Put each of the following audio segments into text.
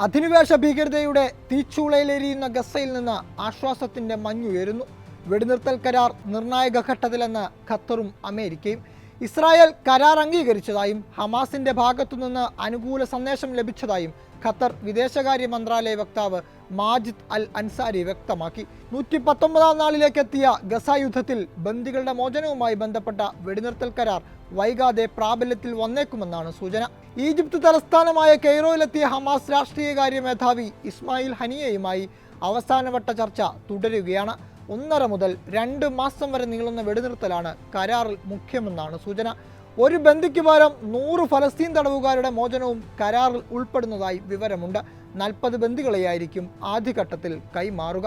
അധിനിവേശ ഭീകരതയുടെ തീച്ചൂളയിലെരിയുന്ന ഗസയിൽ നിന്ന് ആശ്വാസത്തിന്റെ മഞ്ഞുയരുന്നു. വെടിനിർത്തൽ കരാർ നിർണായക ഘട്ടത്തിലെന്ന് ഖത്തറും അമേരിക്കയും. ഇസ്രായേൽ കരാർ അംഗീകരിച്ചതായും ഹമാസിന്റെ ഭാഗത്തുനിന്ന് അനുകൂല സന്ദേശം ലഭിച്ചതായും ഖത്തർ വിദേശകാര്യ മന്ത്രാലയ വക്താവ് മാജിദ് അൽ അൻസാരി വ്യക്തമാക്കി. 119 നാളിലേക്ക് എത്തിയ ഗസ യുദ്ധത്തിൽ ബന്ദികളുടെ മോചനവുമായി ബന്ധപ്പെട്ട വെടിനിർത്തൽ കരാർ വൈകാതെ പ്രാബല്യത്തിൽ വന്നേക്കുമെന്നാണ് സൂചന. ഈജിപ്ത് തലസ്ഥാനമായ കെയ്റോയിലെത്തിയ ഹമാസ് രാഷ്ട്രീയകാര്യ മേധാവി ഇസ്മായിൽ ഹനിയയുമായി അവസാനവട്ട ചർച്ച തുടരുകയാണ്. 1.5 മുതൽ 2 മാസം വരെ നീളുന്ന വെടിനിർത്തലാണ് കരാറിൽ മുഖ്യമെന്നാണ് സൂചന. ഒരു ബന്ദിക്ക് പകരം 100 ഫലസ്തീൻ തടവുകാരുടെ മോചനവും കരാറിൽ ഉൾപ്പെടുന്നതായി വിവരമുണ്ട്. 40 ബന്ദികളെയായിരിക്കും ആദ്യഘട്ടത്തിൽ കൈമാറുക.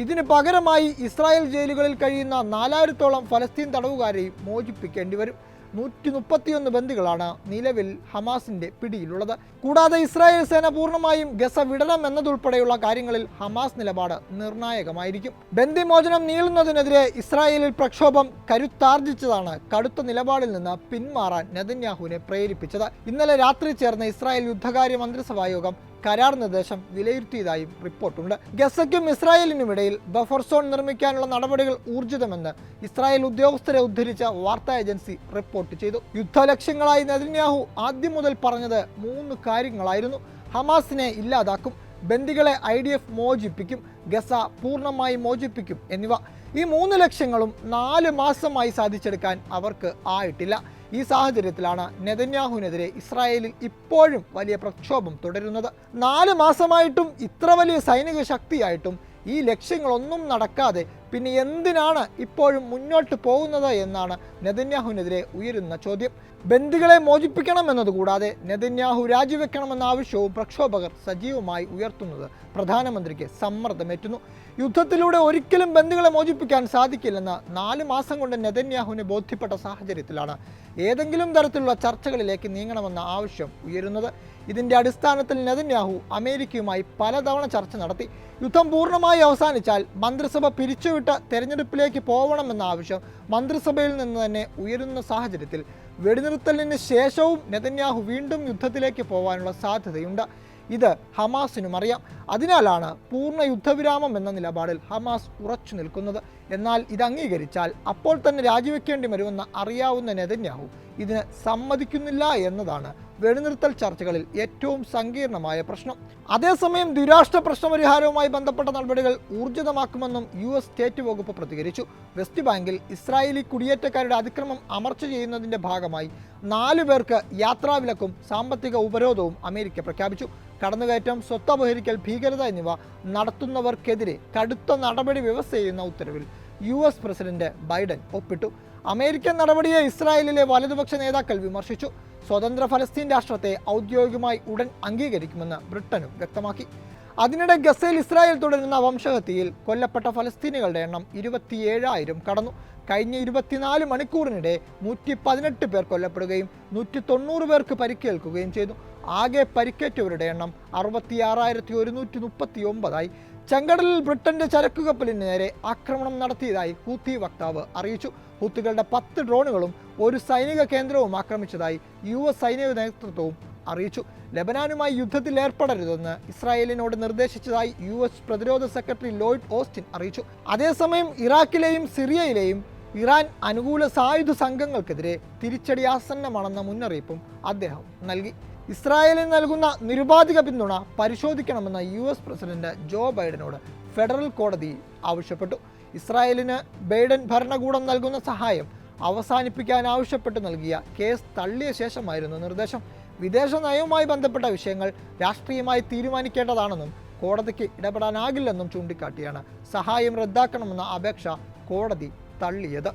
ഇതിന് പകരമായി ഇസ്രായേൽ ജയിലുകളിൽ കഴിയുന്ന 4000-ഓളം ഫലസ്തീൻ തടവുകാരെയും മോചിപ്പിക്കേണ്ടി വരും. 131 ബന്ദികളാണ് നിലവിൽ ഹമാസിന്റെ പിടിയിലുള്ളത്. കൂടാതെ ഇസ്രായേൽ സേന പൂർണ്ണമായും ഗസ വിടണം എന്നതുൾപ്പെടെയുള്ള കാര്യങ്ങളിൽ ഹമാസ് നിലപാട് നിർണായകമായിരിക്കും. ബന്ദിമോചനം നീളുന്നതിനെതിരെ ഇസ്രായേലിൽ പ്രക്ഷോഭം കരുത്താർജിച്ചതാണ് കടുത്ത നിലപാടിൽ നിന്ന് പിന്മാറാൻ നെതന്യാഹുവിനെ പ്രേരിപ്പിച്ചത്. ഇന്നലെ രാത്രി ചേർന്ന ഇസ്രായേൽ യുദ്ധകാര്യ മന്ത്രിസഭാ യോഗം കരാർ നിർദ്ദേശം വിലയിരുത്തിയതായും റിപ്പോർട്ടുണ്ട്. ഗസയ്ക്കും ഇസ്രായേലിനുമിടയിൽ ബഫർ സോൺ നിർമ്മിക്കാനുള്ള നടപടികൾ ഊർജിതമെന്ന് ഇസ്രായേൽ ഉദ്യോഗസ്ഥരെ ഉദ്ധരിച്ച വാർത്താ ഏജൻസി റിപ്പോർട്ട് ചെയ്തു. യുദ്ധലക്ഷ്യങ്ങളായി നെതന്യാഹു ആദ്യം മുതൽ പറഞ്ഞത് 3 കാര്യങ്ങളായിരുന്നു. ഹമാസിനെ ഇല്ലാതാക്കും, ബന്ദികളെ IDF മോചിപ്പിക്കും, ഗസ പൂർണ്ണമായി മോചിപ്പിക്കും എന്നിവ. ഈ 3 ലക്ഷ്യങ്ങളും 4 മാസമായി സാധിച്ചെടുക്കാൻ അവർക്ക് ആയിട്ടില്ല. ഈ സാഹചര്യത്തിലാണ് നെതന്യാഹുവിനെതിരെ ഇസ്രായേലിൽ ഇപ്പോഴും വലിയ പ്രക്ഷോഭം തുടരുന്നത്. 4 മാസമായിട്ടും ഇത്ര വലിയ സൈനിക ശക്തിയായിട്ടും ഈ ലക്ഷ്യങ്ങളൊന്നും നടക്കാതെ പിന്നെ എന്തിനാണ് ഇപ്പോഴും മുന്നോട്ട് പോകുന്നത് എന്നാണ് നെതന്യാഹുവിനെതിരെ ഉയരുന്ന ചോദ്യം. ബന്ദികളെ മോചിപ്പിക്കണമെന്നതുകൂടാതെ നെതന്യാഹു രാജിവെക്കണമെന്ന ആവശ്യവും പ്രക്ഷോഭകർ സജീവമായി ഉയർത്തുന്നത് പ്രധാനമന്ത്രിക്ക് സമ്മർദ്ദമേറ്റുന്നു. യുദ്ധത്തിലൂടെ ഒരിക്കലും ബന്ദികളെ മോചിപ്പിക്കാൻ സാധിക്കില്ലെന്ന് 4 മാസം കൊണ്ട് നെതന്യാഹുവിനെ ബോധ്യപ്പെട്ട സാഹചര്യത്തിലാണ് ഏതെങ്കിലും തരത്തിലുള്ള ചർച്ചകളിലേക്ക് നീങ്ങണമെന്ന ആവശ്യം ഉയരുന്നത്. ഇതിന്റെ അടിസ്ഥാനത്തിൽ നെതന്യാഹു അമേരിക്കയുമായി പലതവണ ചർച്ച നടത്തി. യുദ്ധം പൂർണ്ണമായി അവസാനിച്ചാൽ മന്ത്രിസഭ പിരിച്ചുവിട്ട തെരഞ്ഞെടുപ്പിലേക്ക് പോകണമെന്ന ആവശ്യം മന്ത്രിസഭയിൽ നിന്ന് തന്നെ ഉയരുന്ന സാഹചര്യത്തിൽ വെടിനിർത്തലിന് ശേഷവും നെതന്യാഹു വീണ്ടും യുദ്ധത്തിലേക്ക് പോകാനുള്ള സാധ്യതയുണ്ട്. ഇത് ഹമാസിനും അറിയാം. അതിനാലാണ് പൂർണ്ണ യുദ്ധവിരാമം എന്ന നിലപാടിൽ ഹമാസ് ഉറച്ചു നിൽക്കുന്നത്. എന്നാൽ ഇത് അംഗീകരിച്ചാൽ അപ്പോൾ തന്നെ രാജിവെക്കേണ്ടി വരുമെന്ന് അറിയാവുന്ന നെതന്യാഹു ഇതിന് സമ്മതിക്കുന്നില്ല എന്നതാണ് വെടിനിർത്തൽ ചർച്ചകളിൽ ഏറ്റവും സങ്കീർണമായ പ്രശ്നം. അതേസമയം ദ്വിരാഷ്ട്ര പ്രശ്നപരിഹാരവുമായി ബന്ധപ്പെട്ട നടപടികൾ ഊർജിതമാക്കുമെന്നും US സ്റ്റേറ്റ് വകുപ്പ് പ്രതികരിച്ചു. വെസ്റ്റ് ബാങ്കിൽ ഇസ്രായേലി കുടിയേറ്റക്കാരുടെ അതിക്രമം അമർച്ച ചെയ്യുന്നതിന്റെ ഭാഗമായി 4 പേർക്ക് യാത്രാവിലക്കും സാമ്പത്തിക ഉപരോധവും അമേരിക്ക പ്രഖ്യാപിച്ചു. കടന്നുകയറ്റം, സ്വത്തപഹരിക്കൽ, ഭീകരത എന്നിവ നടത്തുന്നവർക്കെതിരെ കടുത്ത നടപടി വ്യവസ്ഥ ചെയ്യുന്ന ഉത്തരവിൽ US പ്രസിഡന്റ് ബൈഡൻ ഒപ്പിട്ടു. അമേരിക്കൻ നടപടിയെ ഇസ്രായേലിലെ വലതുപക്ഷ നേതാക്കൾ വിമർശിച്ചു. സ്വതന്ത്ര ഫലസ്തീൻ രാഷ്ട്രത്തെ ഔദ്യോഗികമായി ഉടൻ അംഗീകരിക്കുമെന്ന് ബ്രിട്ടനും വ്യക്തമാക്കി. അതിനിടെ ഗസയിൽ ഇസ്രായേൽ തുടരുന്ന വംശഹത്യയിൽ കൊല്ലപ്പെട്ട ഫലസ്തീനികളുടെ എണ്ണം 27,000 കടന്നു. കഴിഞ്ഞ 24 മണിക്കൂറിനിടെ 118 പേർ കൊല്ലപ്പെടുകയും 190 പേർക്ക് പരിക്കേൽക്കുകയും ചെയ്തു. ആകെ പരിക്കേറ്റവരുടെ എണ്ണം 66,139 ചെങ്കടലിൽ ബ്രിട്ടന്റെ ചരക്കുകപ്പലിന് നേരെ ആക്രമണം നടത്തിയതായി ഹൂത്തി വക്താവ് അറിയിച്ചു. ഹൂത്തികളുടെ 10 ഡ്രോണുകളും ഒരു സൈനിക കേന്ദ്രവും ആക്രമിച്ചതായി US സൈനിക നേതൃത്വവും അറിയിച്ചു. ലെബനാനുമായി യുദ്ധത്തിൽ ഏർപ്പെടരുതെന്ന് ഇസ്രായേലിനോട് നിർദ്ദേശിച്ചതായി US പ്രതിരോധ സെക്രട്ടറി ലോയിഡ് ഓസ്റ്റിൻ അറിയിച്ചു. അതേസമയം ഇറാഖിലെയും സിറിയയിലെയും ഇറാൻ അനുകൂല സായുധ സംഘങ്ങൾക്കെതിരെ തിരിച്ചടി ആസന്നമാണെന്ന മുന്നറിയിപ്പും അദ്ദേഹം നൽകി. ഇസ്രായേലിന് നൽകുന്ന നിരുപാധിക പിന്തുണ പരിശോധിക്കണമെന്ന് US പ്രസിഡന്റ് ജോ ബൈഡനോട് ഫെഡറൽ കോടതി ആവശ്യപ്പെട്ടു. ഇസ്രായേലിന് ബൈഡൻ ഭരണകൂടം നൽകുന്ന സഹായം അവസാനിപ്പിക്കാൻ ആവശ്യപ്പെട്ട് നൽകിയ കേസ് തള്ളിയ ശേഷമായിരുന്നു നിർദ്ദേശം. വിദേശ നയവുമായി ബന്ധപ്പെട്ട വിഷയങ്ങൾ രാഷ്ട്രീയമായി തീരുമാനിക്കേണ്ടതാണെന്നും കോടതിക്ക് ഇടപെടാനാകില്ലെന്നും ചൂണ്ടിക്കാട്ടിയാണ് സഹായം റദ്ദാക്കണമെന്ന അപേക്ഷ കോടതി തള്ളിയത്.